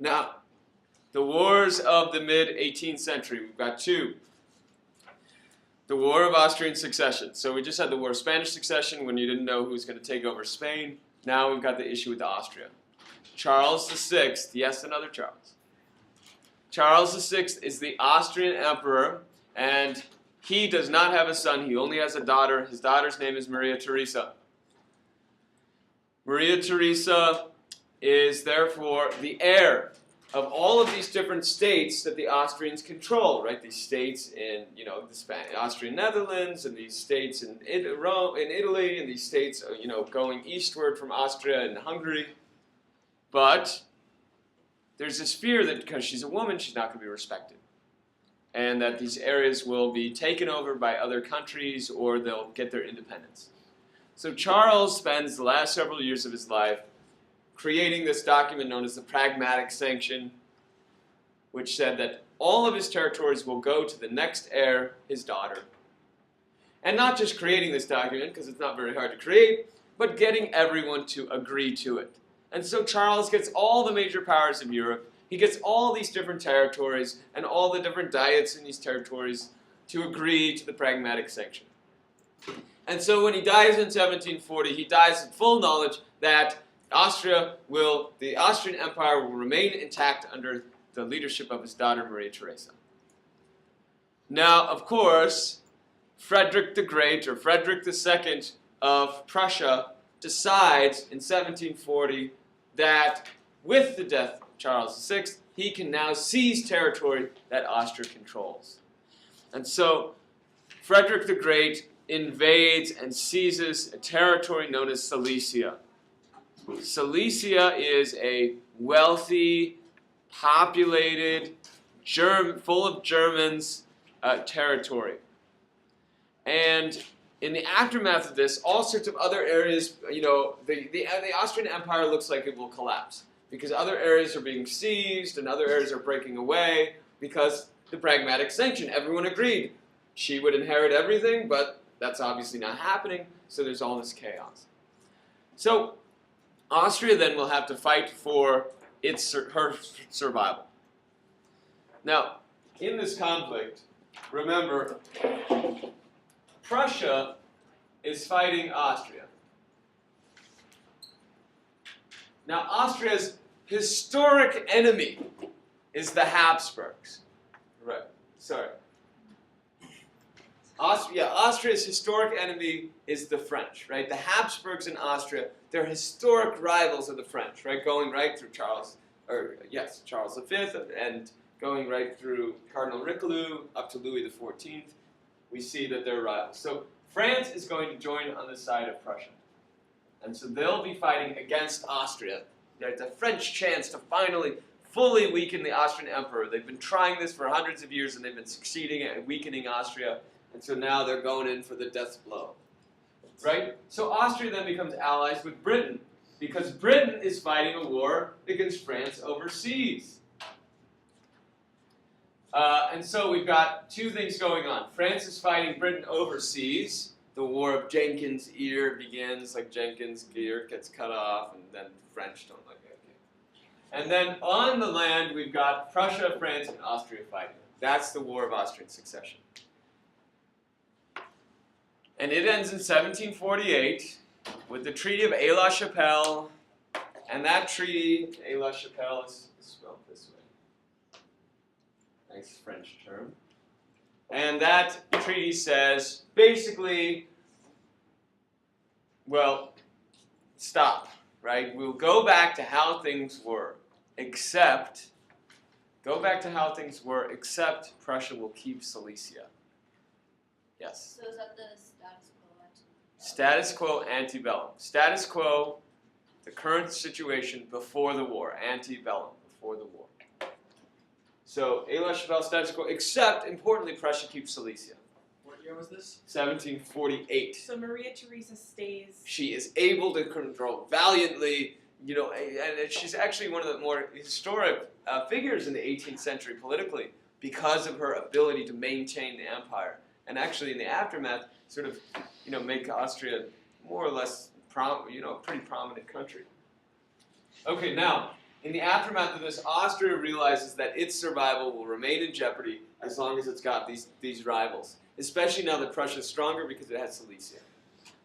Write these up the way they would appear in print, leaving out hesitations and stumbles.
Now, the wars of the mid-18th century, we've got two. The War of Austrian Succession. So we just had the War of Spanish Succession when you didn't know who was going to take over Spain. Now we've got the issue with Austria. Charles VI, yes, another Charles. Charles VI is the Austrian emperor, and he does not have a son. He only has a daughter. His daughter's name is Maria Theresa. Maria Theresa is therefore the heir of all of these different states that the Austrians control, right? These states in, the Austrian Netherlands, and these states in Italy, and these states, going eastward from Austria and Hungary. But there's this fear that because she's a woman, she's not going to be respected, and that these areas will be taken over by other countries or they'll get their independence. So Charles spends the last several years of his life creating this document known as the Pragmatic Sanction, which said that all of his territories will go to the next heir, his daughter. And not just creating this document, because it's not very hard to create, but getting everyone to agree to it. And so Charles gets all the major powers of Europe, he gets all these different territories and all the different diets in these territories to agree to the Pragmatic Sanction. And so when he dies in 1740, he dies in full knowledge that the Austrian Empire will remain intact under the leadership of his daughter, Maria Theresa. Now, of course, Frederick the Great, or Frederick II of Prussia, decides in 1740 that with the death of Charles VI, he can now seize territory that Austria controls. And so Frederick the Great invades and seizes a territory known as Silesia. Silesia is a wealthy, populated, full of Germans territory. And in the aftermath of this, all sorts of other areas, the Austrian Empire looks like it will collapse because other areas are being seized and other areas are breaking away because the Pragmatic Sanction, everyone agreed. She would inherit everything, but that's obviously not happening, so there's all this chaos. So Austria then will have to fight for her survival. Now, in this conflict, remember, Prussia is fighting Austria. Now, Austria's historic enemy is the Habsburgs. Right, sorry. Austria's historic enemy is the French, right? The Habsburgs in Austria, they're historic rivals of the French, right? Going right through Charles V, and going right through Cardinal Richelieu up to Louis XIV. We see that they're rivals. So France is going to join on the side of Prussia. And so they'll be fighting against Austria. There's a French chance to finally fully weaken the Austrian Emperor. They've been trying this for hundreds of years, and they've been succeeding at weakening Austria. And so now they're going in for the death blow, right? So Austria then becomes allies with Britain because Britain is fighting a war against France overseas. And so we've got two things going on. France is fighting Britain overseas. The War of Jenkins' ear begins, like Jenkins' ear gets cut off, and then the French don't like it. And then on the land, we've got Prussia, France, and Austria fighting. That's the War of Austrian Succession. And it ends in 1748 with the Treaty of Aix-la-Chapelle, and that treaty, Aix-la-Chapelle, is spelled this way. Nice French term. And that treaty says, basically, well, stop, right? We'll go back to how things were, except Prussia will keep Silesia. Yes? So is that the status quo? Status quo antebellum. Status quo, the current situation before the war. Antebellum, before the war. So, Aix-la-Chapelle, status quo, except, importantly, Prussia keeps Silesia. What year was this? 1748. So Maria Theresa stays. She is able to control valiantly, and she's actually one of the more historic figures in the 18th century politically because of her ability to maintain the empire. And actually, in the aftermath, sort of, make Austria more or less, pretty prominent country. Okay, now, In the aftermath of this, Austria realizes that its survival will remain in jeopardy as long as it's got these rivals, especially now that Prussia is stronger because it has Silesia.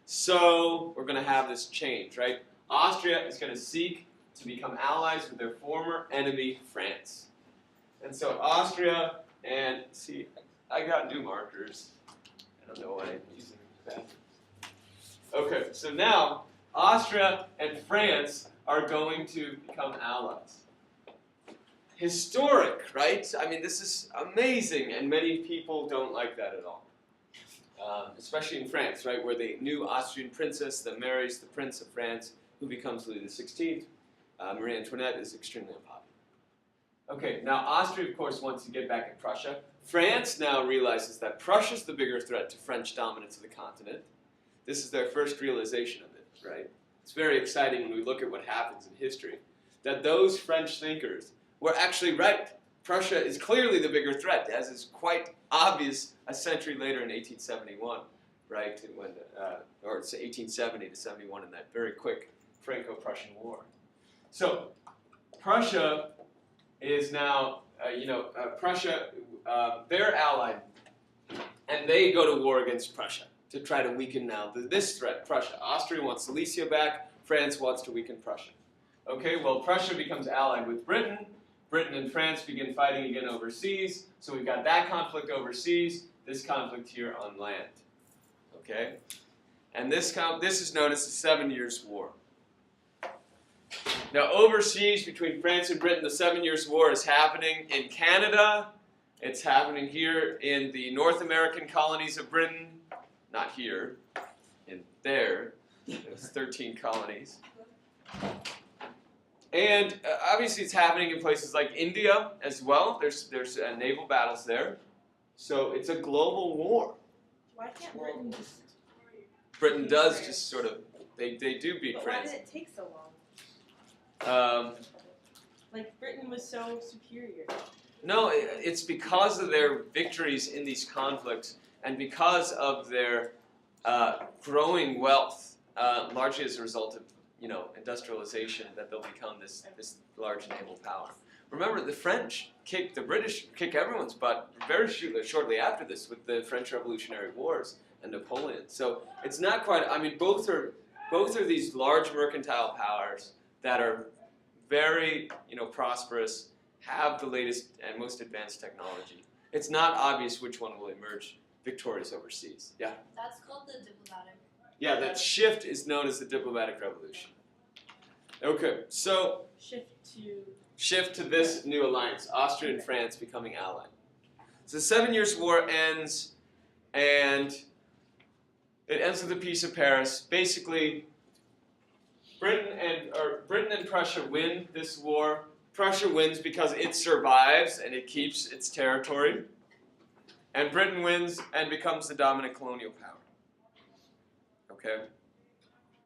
So we're going to have this change, right? Austria is going to seek to become allies with their former enemy, France. And so Austria and, see, I got new markers. I don't know why I'm using that. Okay, so now Austria and France are going to become allies. Historic, right? I mean, this is amazing, and many people don't like that at all. Especially in France, right, where the new Austrian princess that marries the Prince of France, who becomes Louis XVI, Marie Antoinette, is extremely unpopular. Okay, now Austria, of course, wants to get back at Prussia. France now realizes that Prussia is the bigger threat to French dominance of the continent. This is their first realization of it, right? It's very exciting when we look at what happens in history, that those French thinkers were actually right. Prussia is clearly the bigger threat, as is quite obvious a century later in 1871, right? When, or it's 1870 to 71 in that very quick Franco-Prussian War. So Prussia is now, Prussia, they're allied, and they go to war against Prussia to try to weaken now this threat, Prussia. Austria wants Silesia back, France wants to weaken Prussia. Okay, well, Prussia becomes allied with Britain. Britain and France begin fighting again overseas. So we've got that conflict overseas, this conflict here on land. Okay? And this is known as the 7 Years' War. Now, overseas between France and Britain, the 7 Years' War is happening in Canada. It's happening here in the North American colonies of Britain. Not here, in there. There's 13 colonies. And obviously it's happening in places like India as well. There's naval battles there. So it's a global war. Why can't Britain just... Britain does just sort of, they do beat But why France. did it take so long? Um, Like, Britain was so superior. no, it's because of their victories in these conflicts and because of their growing wealth, largely as a result of industrialization, that they'll become this large naval power. Remember, the French kick the British, kick everyone's butt very shortly after this with the French Revolutionary Wars and Napoleon. So it's not quite. I mean, both are these large mercantile powers that are very prosperous, have the latest and most advanced technology. It's not obvious which one will emerge victorious overseas. Yeah. That's called the diplomatic. Yeah, that shift is known as the diplomatic revolution. Okay, so shift to this new alliance, Austria and France becoming allied. So the 7 Years' War ends, and it ends with the Peace of Paris. Basically, Britain and Prussia win this war. Prussia wins because it survives and it keeps its territory. And Britain wins and becomes the dominant colonial power. Okay?